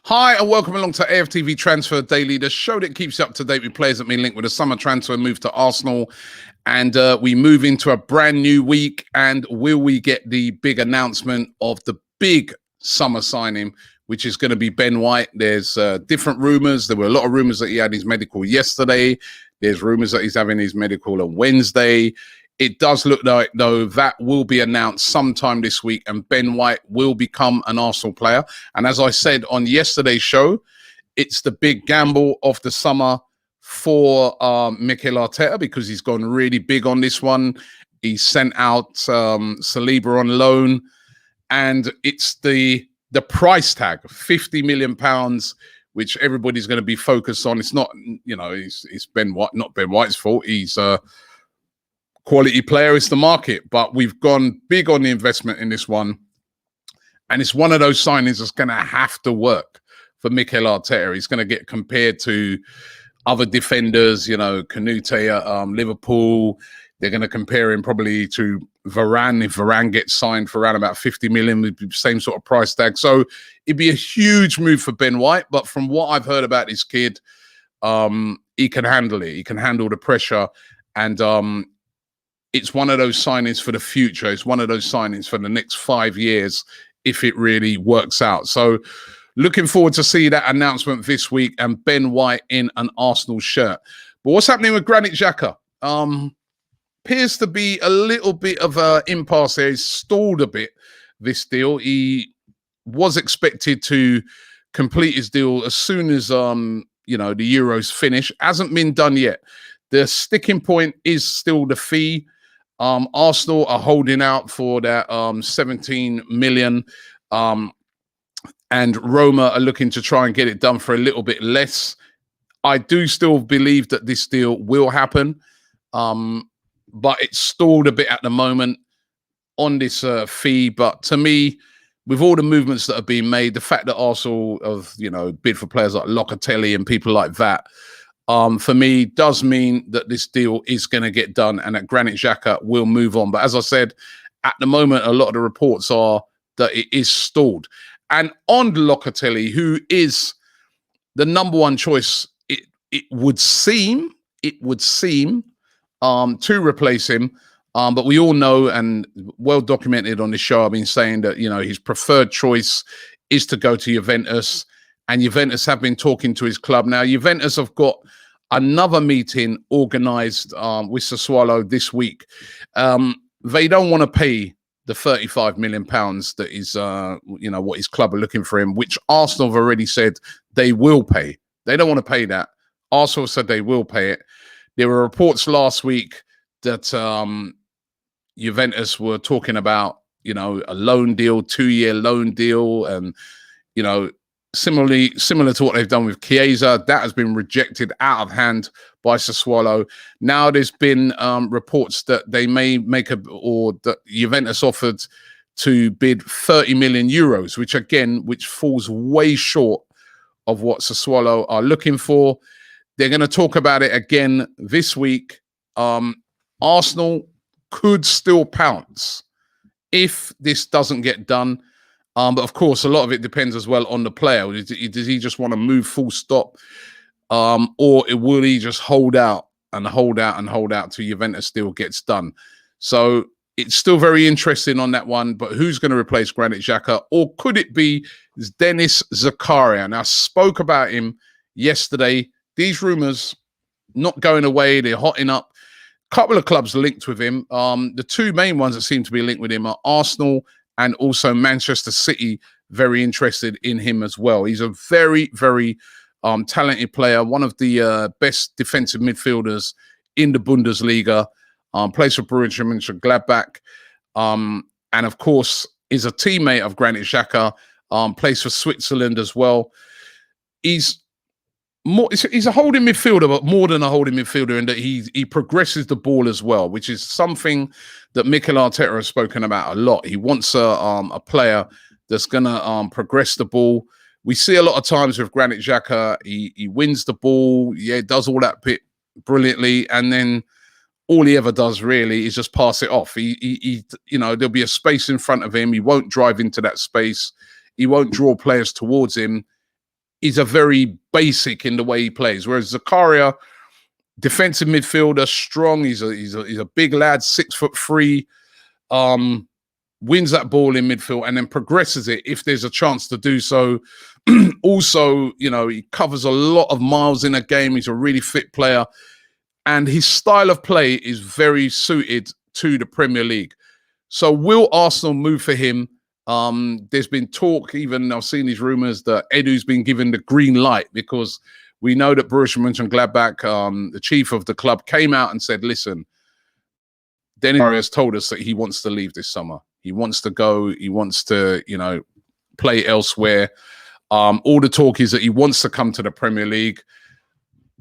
Hi and welcome along to AFTV Transfer Daily, the show that keeps you up to date with players that have been linked with a summer transfer move to Arsenal. And we move into a brand new week. And will we get the big announcement of the big summer signing, which is going to be Ben White? There's different rumours. There were a lot of rumours that he had his medical yesterday. There's rumours that he's having his medical on Wednesday. It does look like, though, that will be announced sometime this week and Ben White will become an Arsenal player. And as I said on yesterday's show, it's the big gamble of the summer for Mikel Arteta because he's gone really big on this one. He sent out Saliba on loan and it's the price tag, £50 million, which everybody's going to be focused on. It's not, it's Ben White, not Ben White's fault. He's quality player, is the market, but we've gone big on the investment in this one. And it's one of those signings that's going to have to work for Mikel Arteta. He's going to get compared to other defenders, Canute at Liverpool. They're going to compare him probably to Varane. If Varane gets signed for around about 50 million, with the same sort of price tag. So it'd be a huge move for Ben White. But from what I've heard about this kid, he can handle it. He can handle the pressure. And it's one of those signings for the future. It's one of those signings for the next 5 years if it really works out. So looking forward to see that announcement this week and Ben White in an Arsenal shirt. But what's happening with Granit Xhaka? Appears to be a little bit of an impasse there. He's stalled a bit, this deal. He was expected to complete his deal as soon as, the Euros finish. Hasn't been done yet. The sticking point is still the fee. Arsenal are holding out for that 17 million. And Roma are looking to try and get it done for a little bit less. I do still believe that this deal will happen. But it's stalled a bit at the moment on this fee. But to me, with all the movements that have been made, the fact that Arsenal have, bid for players like Locatelli and people like that, for me, does mean that this deal is going to get done and that Granit Xhaka will move on. But as I said, at the moment, a lot of the reports are that it is stalled. And on Locatelli, who is the number one choice, it would seem, to replace him. But we all know, and well documented on this show, I've been saying that, his preferred choice is to go to Juventus. And Juventus have been talking to his club. Now, Juventus have got another meeting organised with Sassuolo this week. They don't want to pay the £35 million that is, what his club are looking for him, which Arsenal have already said they will pay. They don't want to pay that. Arsenal said they will pay it. There were reports last week that Juventus were talking about, a loan deal, 2-year loan deal, and, similar to what they've done with Chiesa. That has been rejected out of hand by Sassuolo. Now there's been reports that they may make that Juventus offered to bid 30 million euros, which falls way short of what Sassuolo are looking for. They're going to talk about it again this week. Arsenal could still pounce if this doesn't get done. But of course, a lot of it depends as well on the player. Does he just want to move full stop? Or will he just hold out till Juventus deal gets done? So it's still very interesting on that one. But who's going to replace Granit Xhaka? Or could it be Dennis Zakaria? Now, I spoke about him yesterday. These rumours not going away. They're hotting up. A couple of clubs linked with him. The two main ones that seem to be linked with him are Arsenal and also Manchester City, very interested in him as well. He's a very, very talented player, one of the best defensive midfielders in the Bundesliga, plays for Borussia Mönchengladbach, and of course is a teammate of Granit Xhaka, plays for Switzerland as well. He's a holding midfielder, but more than a holding midfielder in that he progresses the ball as well, which is something that Mikel Arteta has spoken about a lot. He wants a player that's going to progress the ball. We see a lot of times with Granit Xhaka, he wins the ball, does all that bit brilliantly, and then all he ever does really is just pass it off. There'll be a space in front of him. He won't drive into that space. He won't draw players towards him. is a very basic in the way he plays. Whereas Zakaria, defensive midfielder, strong. He's a big lad, 6'3", wins that ball in midfield and then progresses it if there's a chance to do so. Also, you know, he covers a lot of miles in a game. He's a really fit player. And his style of play is very suited to the Premier League. So will Arsenal move for him? There's been talk, even I've seen these rumours that Edu's been given the green light, because we know that Borussia Mönchengladbach, the chief of the club, came out and said, listen, Dennis has told us that he wants to leave this summer. He wants to go. He wants to, you know, play elsewhere. All the talk is that he wants to come to the Premier League.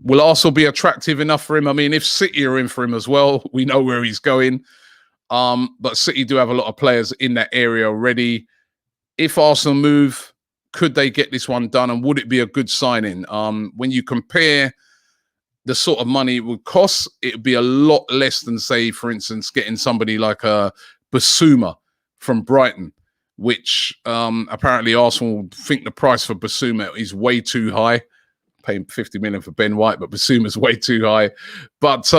Will Arsenal be attractive enough for him? I mean, if City are in for him as well, we know where he's going. But City do have a lot of players in that area already. If Arsenal move, could they get this one done? And would it be a good signing? When you compare the sort of money it would cost, it would be a lot less than, say, for instance, getting somebody like a Basuma from Brighton, which apparently Arsenal think the price for Basuma is way too high. Paying 50 million for Ben White, but Basuma's way too high. But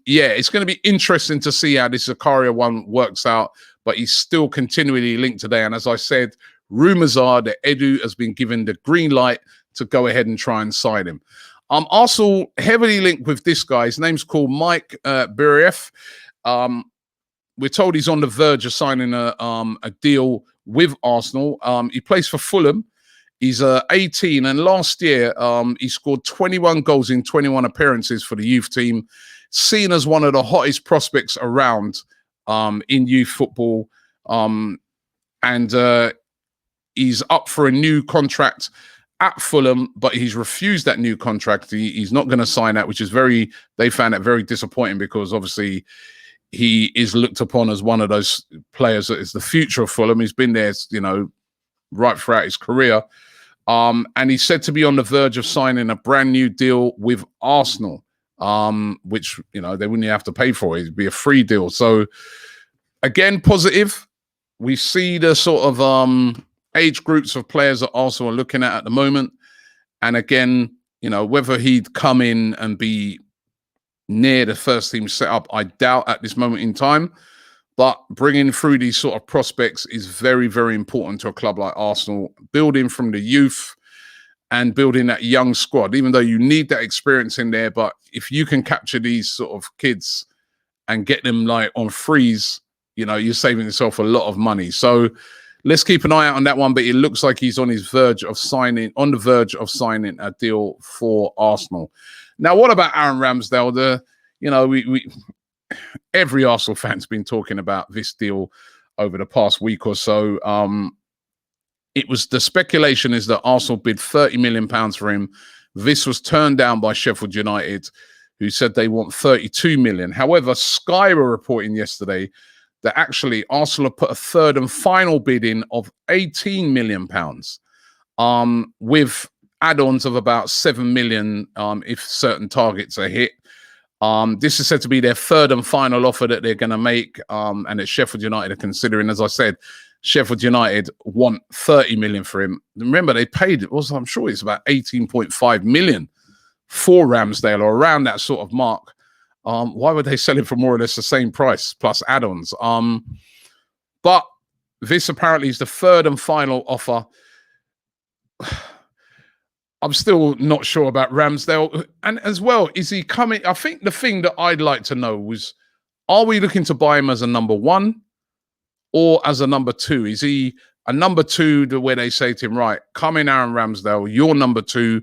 yeah, it's going to be interesting to see how this Zakaria one works out. But he's still continually linked today. And as I said, rumours are that Edu has been given the green light to go ahead and try and sign him. Arsenal heavily linked with this guy. His name's called Mike Biereth. We're told he's on the verge of signing a deal with Arsenal. He plays for Fulham. He's 18, and last year he scored 21 goals in 21 appearances for the youth team, seen as one of the hottest prospects around in youth football. And he's up for a new contract at Fulham, but he's refused that new contract. He's not going to sign that, which is they found that very disappointing, because obviously he is looked upon as one of those players that is the future of Fulham. He's been there, you know, right throughout his career. And he's said to be on the verge of signing a brand new deal with Arsenal, which, you know, they wouldn't have to pay for. It'd be a free deal. So again, positive. We see the sort of age groups of players that Arsenal are looking at the moment. And again, you know, whether he'd come in and be near the first team setup, I doubt at this moment in time. But bringing through these sort of prospects is very, very important to a club like Arsenal. Building from the youth and building that young squad, even though you need that experience in there. But if you can capture these sort of kids and get them like on freeze, you know, you're saving yourself a lot of money. So let's keep an eye out on that one. But it looks like he's on the verge of signing a deal for Arsenal. Now, what about Aaron Ramsdale? Every Arsenal fan's been talking about this deal over the past week or so. It was the speculation is that Arsenal bid £30 million for him. This was turned down by Sheffield United, who said they want 32 million. However, Sky were reporting yesterday that actually Arsenal have put a third and final bid in of £18 million, with add-ons of about 7 million if certain targets are hit. This is said to be their third and final offer that they're going to make, and that Sheffield United are considering. As I said, Sheffield United want 30 million for him. Remember, they paid, I'm sure it's about 18.5 million for Ramsdale, or around that sort of mark. Why would they sell him for more or less the same price plus add-ons? But this apparently is the third and final offer. I'm still not sure about Ramsdale. And as well, is he coming? I think the thing that I'd like to know was, are we looking to buy him as a number one or as a number two? Is he a number two where they say to him, right, come in, Aaron Ramsdale, you're number two,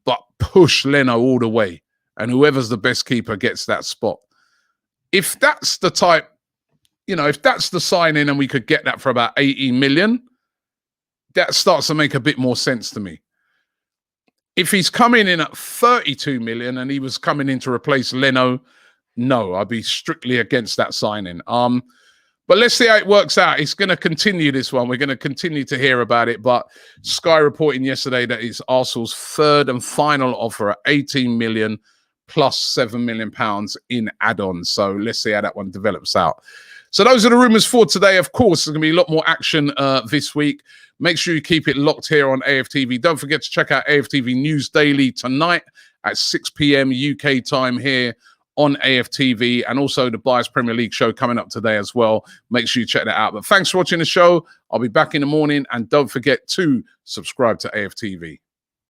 but push Leno all the way, and whoever's the best keeper gets that spot? If that's the type, you know, if that's the signing and we could get that for about 18 million, that starts to make a bit more sense to me. If he's coming in at 32 million and he was coming in to replace Leno, no, I'd be strictly against that signing. But let's see how it works out. It's going to continue this one. We're going to continue to hear about it. But Sky reporting yesterday that it's Arsenal's third and final offer at 18 million plus £7 million in add-ons. So let's see how that one develops out. So those are the rumours for today. Of course, there's going to be a lot more action this week. Make sure you keep it locked here on AFTV. Don't forget to check out AFTV News Daily tonight at 6 p.m. UK time here on AFTV, and also the Bias Premier League show coming up today as well. Make sure you check that out. But thanks for watching the show. I'll be back in the morning, and don't forget to subscribe to AFTV.